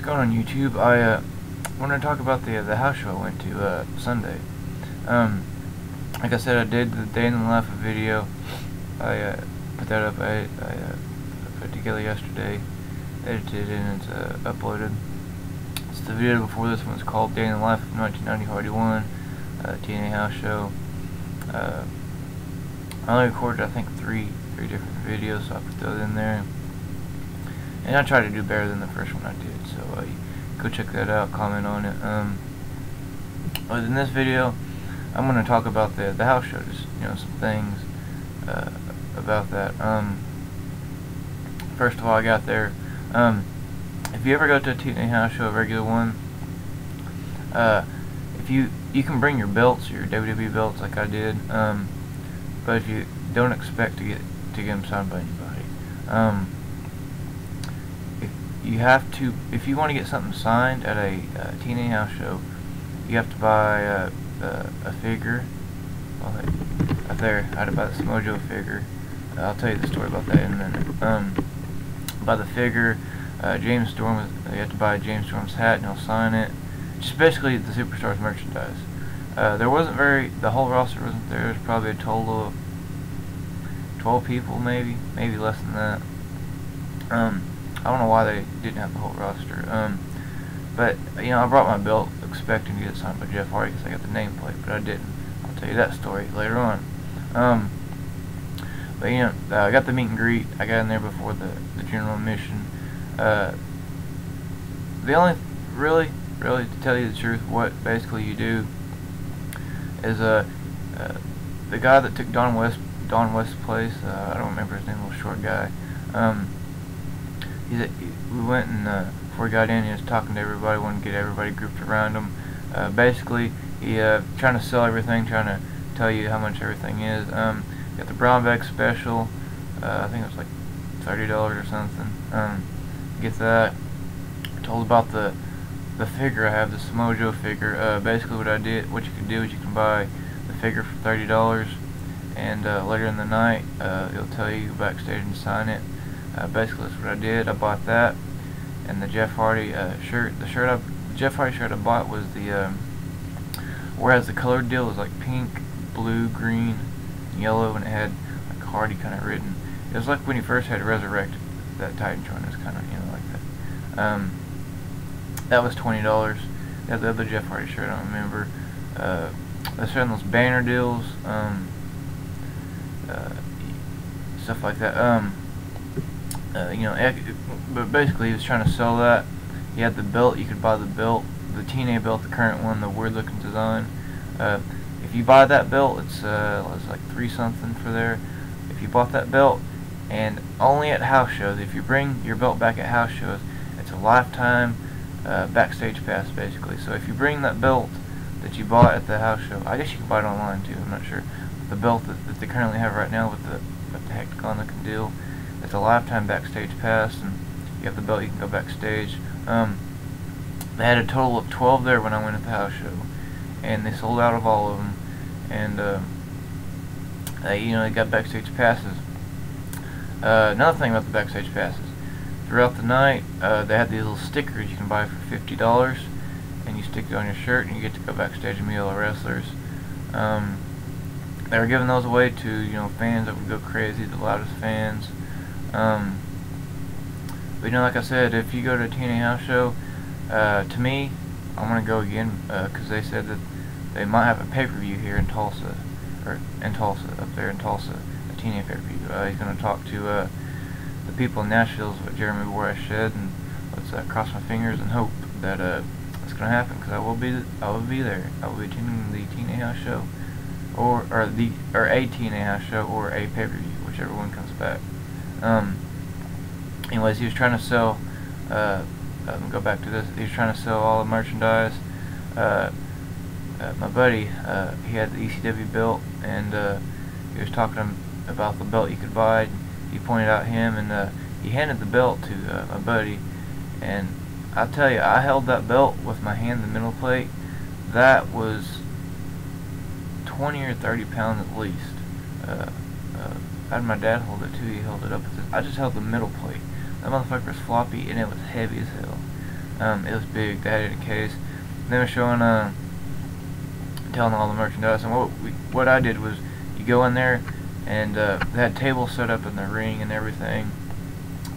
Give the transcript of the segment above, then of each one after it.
going on YouTube? I want to talk about the house show I went to Sunday. Like I said, I did the day in the life video. I put that up. I put it together yesterday, edited, and it's uploaded. It's the video before this one. It's called Day in the Life of 1990 Hardy 1 TNA house show. I only recorded, I think, three different videos, so I put those in there. And I tried to do better than the first one I did, so go check that out, comment on it. But in this video, I'm going to talk about the house show, just, some things about that. First of all, I got there. If you ever go to a TNA house show, a regular one, if you can bring your belts, your WWE belts, like I did, but if you don't expect to get them signed by anybody, if you want to get something signed at a TNA house show, you have to buy a figure. Well, up there, I had to buy this Mojo figure. I'll tell you the story about that in a minute. Buy the figure. James Storm, you have to buy James Storm's hat and he'll sign it. Just basically the Superstars merchandise. There wasn't the whole roster wasn't there. There's probably a total of 12 people, maybe less than that. I don't know why they didn't have the whole roster. But I brought my belt expecting to get it signed by Jeff Hardy because I got the nameplate, but I didn't. I'll tell you that story later on. But I got the meet and greet. I got in there before the general admission. The only really to tell you the truth, what basically you do is the guy that took Don West's place, I don't remember his name, little short guy. We went and before he got in, he was talking to everybody, wanted to get everybody grouped around him. Basically, he trying to sell everything, trying to tell you how much everything is. Got the brown bag special. I think it was like $30 or something. Get that. Told about the figure I have, this Mojo figure. Basically, what you can do is you can buy the figure for $30, and later in the night, it'll tell you to go backstage and sign it. Basically, that's what I did. I bought that, and the Jeff Hardy shirt. The Jeff Hardy shirt I bought was the whereas the colored deal was like pink, blue, green, yellow, and it had like Hardy kind of written. It was like when he first had Resurrected, that Titantron. It was kind of like that. That was $20. That the other Jeff Hardy shirt, I don't remember. I was selling those banner deals, stuff like that. But basically he was trying to sell that. He had the belt. You could buy the belt, the TNA belt, the current one, the weird looking design. If you buy that belt, it's like $3 something for there. If you bought that belt, and only at house shows. If you bring your belt back at house shows, it's a lifetime backstage pass, basically. So if you bring that belt that you bought at the house show, I guess you can buy it online too, I'm not sure. The belt that they currently have right now with the hectagon looking deal, it's a lifetime backstage pass, and you have the belt, you can go backstage. They had a total of 12 there when I went at the house show, and they sold out of all of them. And they got backstage passes. Another thing about the backstage passes, throughout the night, they had these little stickers you can buy for $50, and you stick it on your shirt, and you get to go backstage and meet all the wrestlers. They were giving those away to fans that would go crazy, the loudest fans. But like I said, if you go to a TNA house show, to me, I want to go again because they said that they might have a pay-per-view here in Tulsa, up there in Tulsa, a TNA pay-per-view. He's going to talk to the people in Nashville, what Jeremy Borash said, and let's cross my fingers and hope that it's going to happen, because I will be there. I will be attending the TNA house show, or a TNA house show, or a pay-per-view, whichever one comes back. Anyways, he was trying to sell. Go back to this. He was trying to sell all the merchandise. My buddy, he had the ECW belt, and he was talking to him about the belt you could buy. He pointed out him, and he handed the belt to my buddy. And I tell you, I held that belt with my hand, the middle plate. That was 20 or 30 pounds at least. I had my dad hold it too. He held it up with his. I just held the middle plate. That motherfucker was floppy, and it was heavy as hell. It was big. They had it in a case. They were showing, telling all the merchandise. And what I did was, you go in there, and they had tables set up in the ring and everything.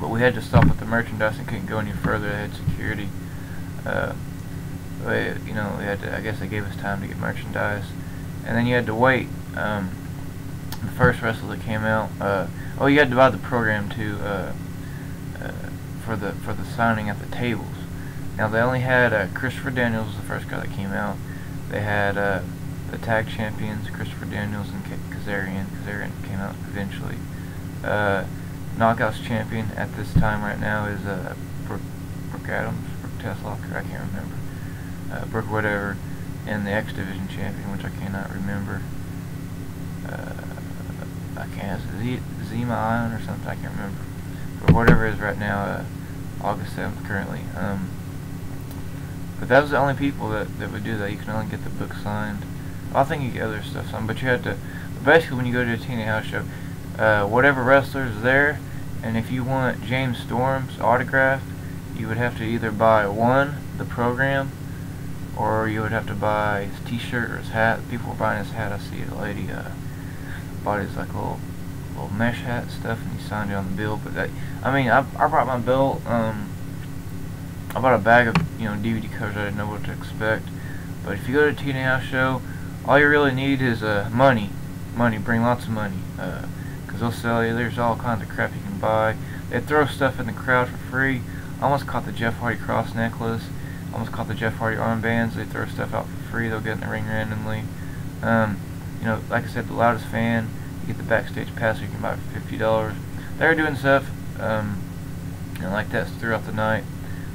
But we had to stop at the merchandise and couldn't go any further. They had security. We had to, I guess they gave us time to get merchandise, and then you had to wait. The first wrestler that came out, you had to buy the program too, for the signing at the tables. Now they only had Christopher Daniels was the first guy that came out. They had the tag champions, Christopher Daniels and Kazarian. Kazarian came out eventually. Knockouts champion at this time right now is Brooke Adams, Brooke Teslocker, I can't remember. Brooke whatever, and the X Division champion, which I cannot remember. I can't, Zima Ion or something, I can't remember. But whatever it is right now, August 7th currently. But that was the only people that would do that. You can only get the book signed. I think you get other stuff signed, but you had to, basically when you go to a TNA house show, whatever wrestler is there, and if you want James Storm's autograph, you would have to either buy the program, or you would have to buy his t-shirt or his hat. People were buying his hat. I see a lady bought his like little mesh hat and stuff, and he signed it on the bill. But I brought my belt. I bought a bag of DVD covers. I didn't know what to expect. But if you go to a TNA house show, all you really need is money. Bring lots of money, because they'll sell you. There's all kinds of crap you can buy. They throw stuff in the crowd for free. I almost caught the Jeff Hardy cross necklace. Almost caught the Jeff Hardy armbands. They throw stuff out for free. They'll get in the ring randomly. Like I said, the loudest fan, you get the backstage pass, you can buy it for $50. They were doing stuff like that throughout the night.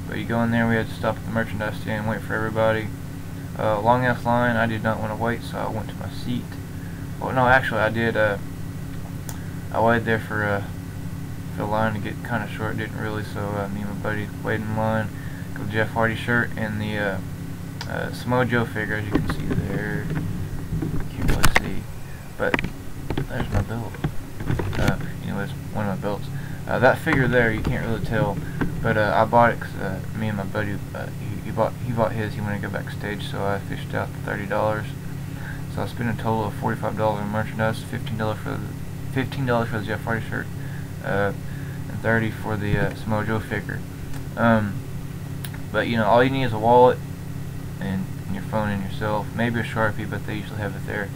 But you go in there, we had to stop at the merchandise stand and wait for everybody. Long ass line. I did not want to wait, so I went to my seat. Well, no, actually, I did. I waited there for the line to get kind of short. Didn't really, so me and my buddy waited in line. Got the Jeff Hardy shirt and the Samoa Joe figure, as you can see there. Can't really see, but there's my belt. Anyways, one of my belts. That figure there, you can't really tell, but I bought it because me and my buddy, he bought his. He wanted to go backstage, so I fished out the $30. So I spent a total of $45 in merchandise, $15 for the Jeff Hardy shirt, and $30 for the Samoa Joe figure. But all you need is a wallet and your phone and yourself, maybe a Sharpie, but they usually have it there.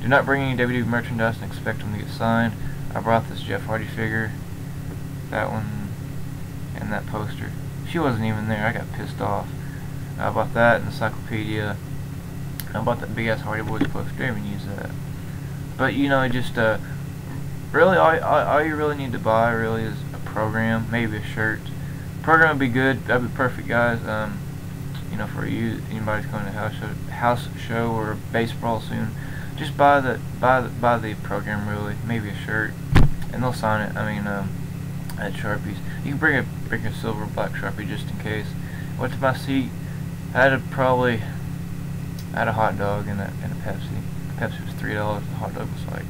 Do not bring any WWE merchandise and expect them to get signed. I brought this Jeff Hardy figure, that one, and that poster. She wasn't even there. I got pissed off. I bought that, an encyclopedia. I bought that big ass Hardy Boys poster. Didn't even use that. But just really all you really need to buy really is a program, maybe a shirt. Program would be good. That'd be perfect, guys. For you, anybody's going to a house show or baseball soon, just buy the program really. Maybe a shirt, and they'll sign it. I had Sharpies. You can bring a silver black Sharpie just in case. Went to my seat. I had a hot dog and a Pepsi. The Pepsi was $3. The hot dog was like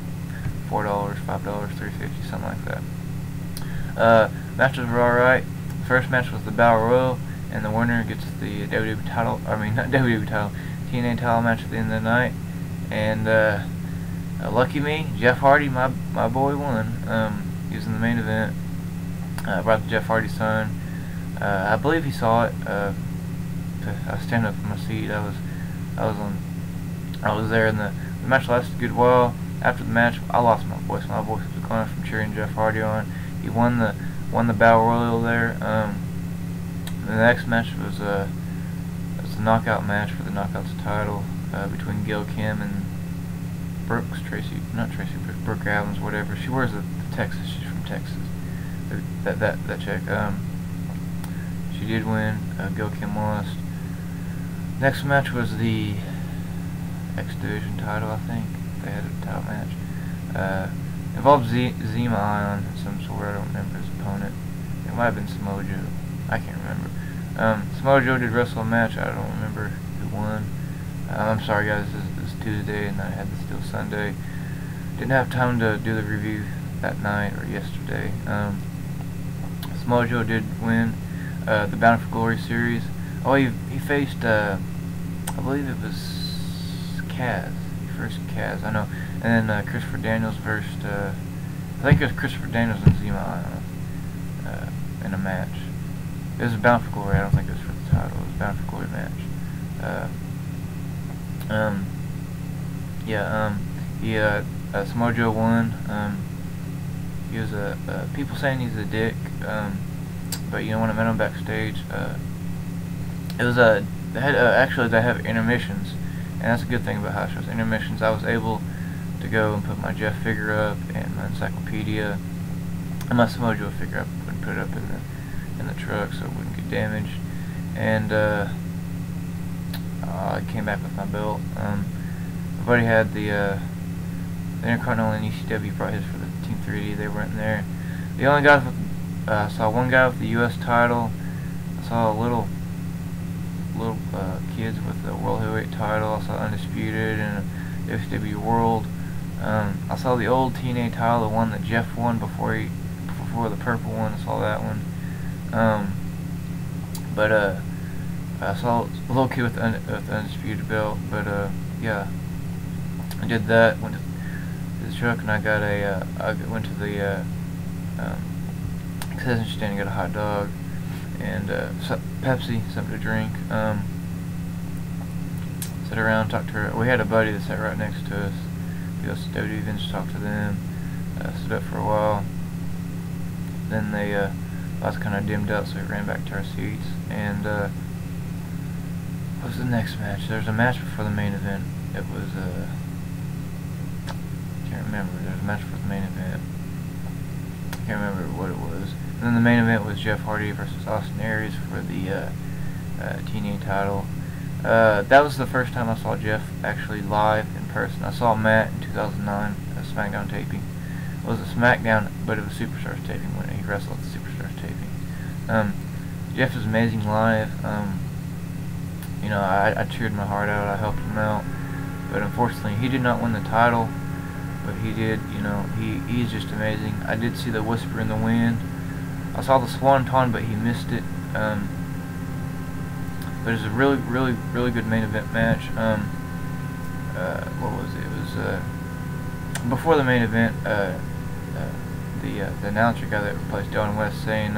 $4, $5, $3.50, something like that. Matches were alright. The first match was the Battle Royal, and the winner gets the WWE title. Not WWE title, TNA title match at the end of the night. And lucky me, Jeff Hardy, my boy, won. He was in the main event. Brought the Jeff Hardy son. I believe he saw it. I was standing up in my seat. I was there, and the match lasted a good while. After the match, I lost my voice. My voice was gone from cheering Jeff Hardy on. He won the Battle Royal there. The next match was a knockout match for the Knockouts title between Gail Kim and Brooke Adams, whatever. She wears the Texas. She's from Texas. That chick. She did win. Gail Kim lost. Next match was the X Division title, I think. They had a title match. Involved Zima Ion of some sort. I don't remember his opponent. It might have been Samoa Joe. I can't remember. Samoa Joe did wrestle a match. I don't remember who won. I'm sorry, guys. This is Tuesday, and I had this deal Sunday. Didn't have time to do the review that night or yesterday. Samoa Joe did win the Bound for Glory series. Oh, he faced, I believe it was Kaz. He first Kaz, I know. And then Christopher Daniels versus, I think it was Christopher Daniels and Zima in a match. It was a Bound for Glory. I don't think it was for the title. It was a Bound for Glory match. Samoa Joe won. He was people saying he's a dick, but you know, when I met him backstage, it was actually they have intermissions, and that's a good thing about house shows. Intermissions, I was able to go and put my Jeff figure up and my encyclopedia and my Samoa Joe figure up and put it up in the truck so it wouldn't get damaged. And I came back with my belt. My buddy had the Intercontinental and ECW, brought his for the Team 3D. They weren't there. The only guys with I saw one guy with the U.S. title. I saw little kids with the World Heavyweight title. I saw Undisputed and FCW World. I saw the old TNA title, the one that Jeff won before the purple one. I saw that one. I saw a little kid with the Undisputed belt. But yeah, I did that. Went to the truck and I got I went to the concession stand and got a hot dog and Pepsi, something to drink. Sat around, talked to her. We had a buddy that sat right next to us. We also WWE events, talked to them. Stood up for a while. Then they lights kind of dimmed out, so we ran back to our seats. And what was the next match? There was a match before the main event. It was can't remember. There was a match before the main event. Can't remember what it was. And then the main event was Jeff Hardy versus Austin Aries for the TNA title. That was the first time I saw Jeff actually live in person. I saw Matt in 2009, a SmackDown taping. It was a SmackDown, but it was Superstars taping when he wrestled at the Superstars taping. Jeff is amazing live. You know, I cheered my heart out. I helped him out, but unfortunately, he did not win the title. But he did. You know, he's just amazing. I did see the Whisper in the Wind. I saw the Swanton, but he missed it. But it was a really good main event match. What was it? It was before the main event. The announcer guy that replaced Dylan West saying,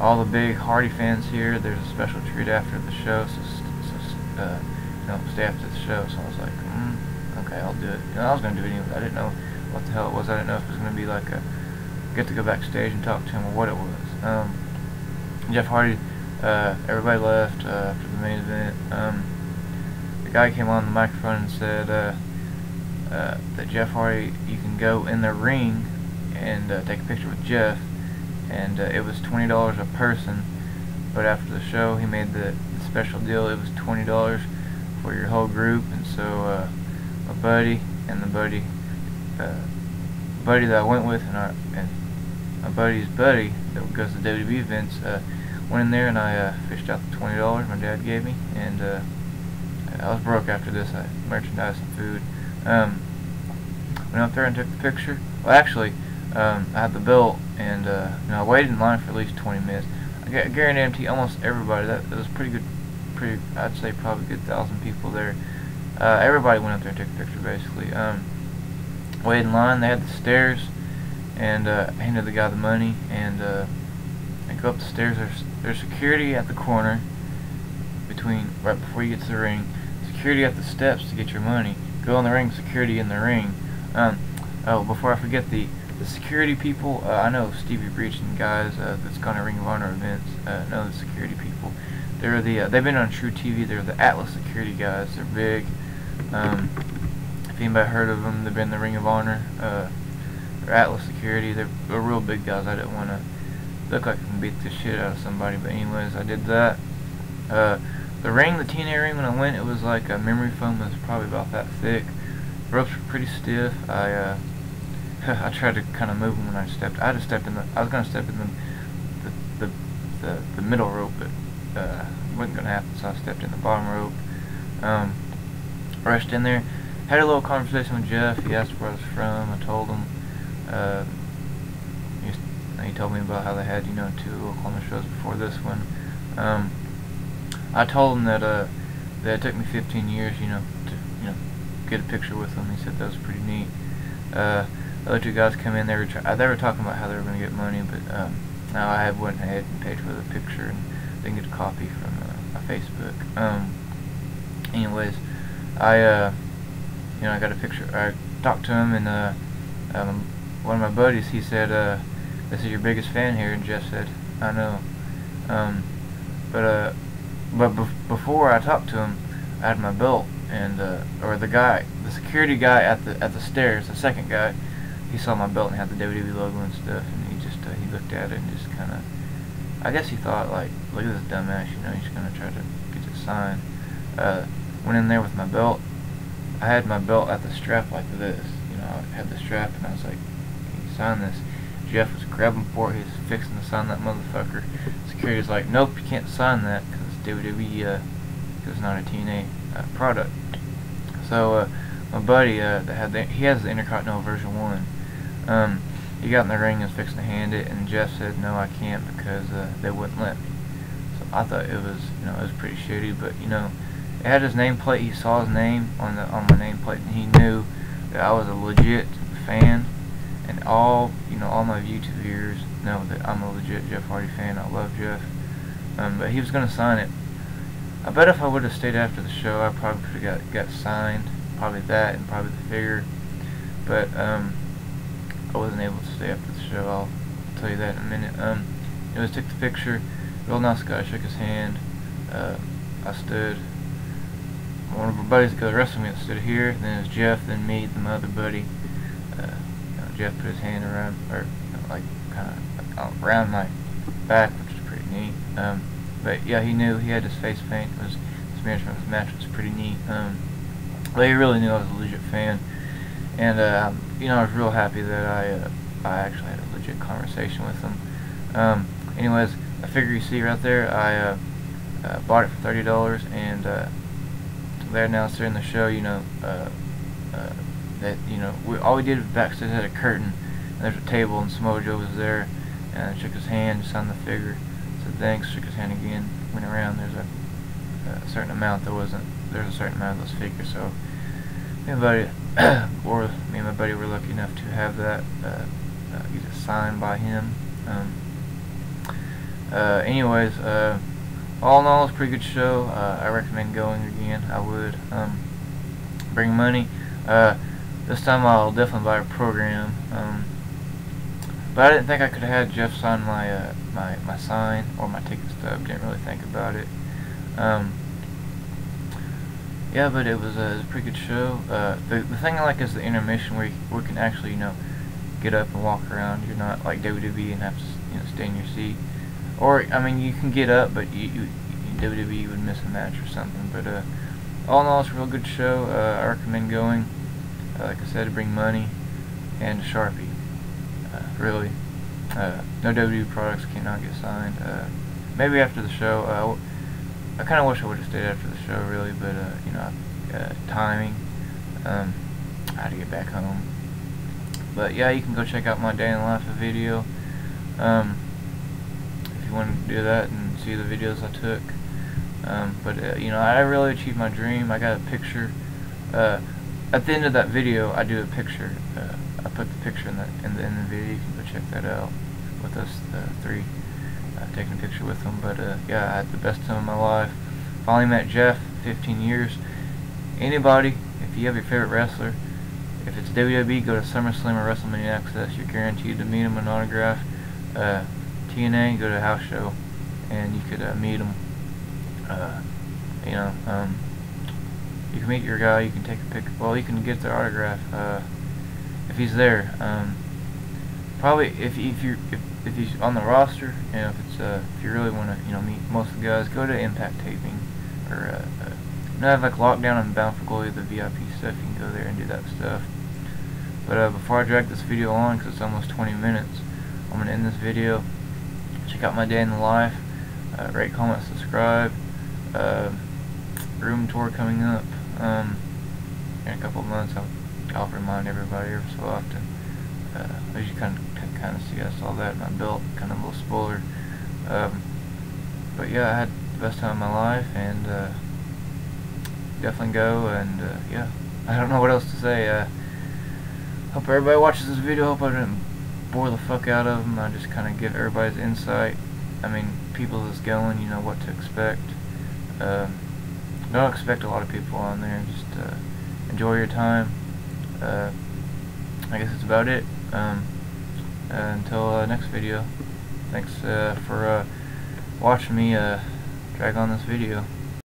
all the big Hardy fans here, there's a special treat after the show, so you know, stay after the show. So I was like, okay, I'll do it. You know, I was going to do it anyway. I didn't know what the hell it was. I didn't know if it was going to be like a get to go backstage and talk to him or what it was. Jeff Hardy, everybody left after the main event. The guy came on the microphone and said that Jeff Hardy, you can go in the ring and take a picture with Jeff, and it was $20 a person. But after the show, he made the special deal. It was $20 for your whole group, and so my buddy and the buddy that I went with, and my buddy's buddy that goes to WWE events, went in there and I fished out the $20 my dad gave me, and I was broke after this. I merchandised some food. Went up there and took the picture. Well, actually, I had the belt, and you know, I waited in line for at least 20 minutes. I guarantee almost everybody. That was pretty good. I'd say probably a good 1,000 people there. Everybody went up there and took a picture, basically. Waited in line. They had the stairs, and I handed the guy the money, and I go up the stairs. There's security at the corner right before you get to the ring. Security at the steps to get your money. Go in the ring. Security in the ring. Oh, before I forget, the security people. I know Stevie Breach and guys that's gone to Ring of Honor events. Know the security people. They've been on True TV. They're the Atlas security guys. They're big. If anybody heard of them, they've been in the Ring of Honor. They're Atlas security. They're real big guys. I didn't want to look like I can beat the shit out of somebody, but anyways, I did that. The ring, the TNA ring, when I went, it was like a memory foam. It was probably about that thick. Ropes were pretty stiff. I tried to kind of move them when I stepped. I was gonna step in the middle rope, but it wasn't gonna happen. So I stepped in the bottom rope. Rushed in there. Had a little conversation with Jeff. He asked where I was from. I told him. He told me about how they had, you know, 2 Oklahoma shows before this one. I told him that that it took me 15 years, to get a picture with him. He said that was pretty neat. The other two guys come in. They were talking about how they were going to get money, but now I went ahead and paid for the picture and they can get a copy from my Facebook. Anyways, I got a picture. I talked to him, and one of my buddies, he said, "This is your biggest fan here," and Jeff said, "I know." But before I talked to him, I had my belt, and or the security guy at the stairs, the second guy, he saw my belt and had the WWE logo and stuff, and he just he looked at it and just kind of, I guess he thought, like, look at this dumbass, he's gonna try to get it signed. Went in there with my belt. I had my belt at the strap like this, I had the strap, and I was like, "Can you sign this?" Jeff was grabbing for it. He was fixing to sign that motherfucker. Security was like, "Nope, you can't sign that because it's WWE. It's not a TNA product." So my buddy he has the Intercontinental version 1. He got in the ring and was fixing to hand it, and Jeff said, "No, I can't because they wouldn't let me." So I thought it was it was pretty shitty, but it had his nameplate. He saw his name on my nameplate, and he knew that I was a legit fan. And all my YouTube viewers know that I'm a legit Jeff Hardy fan. I love Jeff. But he was gonna sign it. I bet if I would have stayed after the show, I probably could have got signed. Probably that, and probably the figure. But I wasn't able to stay after the show. I'll tell you that in a minute. Took the picture. Real nice guy. Shook his hand. I stood. One of our buddies that goes wrestling me stood here. Then it was Jeff. Then me. Then my other buddy. Jeff put his hand around, or kind of around my back, which was pretty neat. But yeah, he knew. He had his face paint. His smears from his match was pretty neat. But he really knew I was a legit fan, and I was real happy that I actually had a legit conversation with him. Anyways, a figure you see right there, I bought it for $30, and they announced during the show, that all we did backstage had a curtain, and there's a table, and Smojo was there, and I shook his hand, signed the figure, said thanks, shook his hand again, went around. There's a certain amount there's a certain amount of those figures, so me and my buddy were lucky enough to have that get it signed by him. Anyways, all in all, it's a pretty good show. I recommend going again. I would. Bring money. This time I'll definitely buy a program. But I didn't think I could have had Jeff sign my my sign or my ticket stub. Didn't really think about it. Yeah, but it was a pretty good show. The thing I like is the intermission where we can actually get up and walk around. You're not like WWE and have to stay in your seat. Or I mean, you can get up, but WWE would miss a match or something. But all in all, it's a real good show. I recommend going. Like I said, to bring money and a Sharpie. Really, no WWE products cannot get signed. Maybe after the show. I kind of wish I would have stayed after the show, really, but timing. I had to get back home. But yeah, you can go check out my day in the life video. If you want to do that and see the videos I took. But I really achieved my dream. I got a picture. At the end of that video, I do a picture. I put the picture in the video. You can go check that out with us three taking a picture with them. But yeah, I had the best time of my life. Finally met Jeff. 15 years. Anybody, if you have your favorite wrestler, if it's WWE, go to SummerSlam or WrestleMania Access. You're guaranteed to meet him and autograph. TNA, go to a house show, and you could meet him. You can meet your guy. You can take a pic. Well, you can get their autograph if he's there. Probably if he's on the roster, if you really want to meet most of the guys, go to Impact Taping or have like Lockdown and Bound for Glory, the VIP stuff. You can go there and do that stuff. But before I drag this video on, because it's almost 20 minutes, I'm gonna end this video. Check out my day in the life. Rate, comment, subscribe. Room tour coming up in a couple of months. I'll remind everybody every so often. As you kind of see, I saw that in my belt, kind of a little spoiler. But yeah, the best time of my life, and definitely go. And yeah, I don't know what else to say. Hope everybody watches this video. Hope I didn't bore the fuck out of them. I just kind of give everybody's insight. I mean, people that's going, you know what to expect. Don't expect a lot of people on there. Just enjoy your time. I guess that's about it. Until next video. Thanks for watching me drag on this video.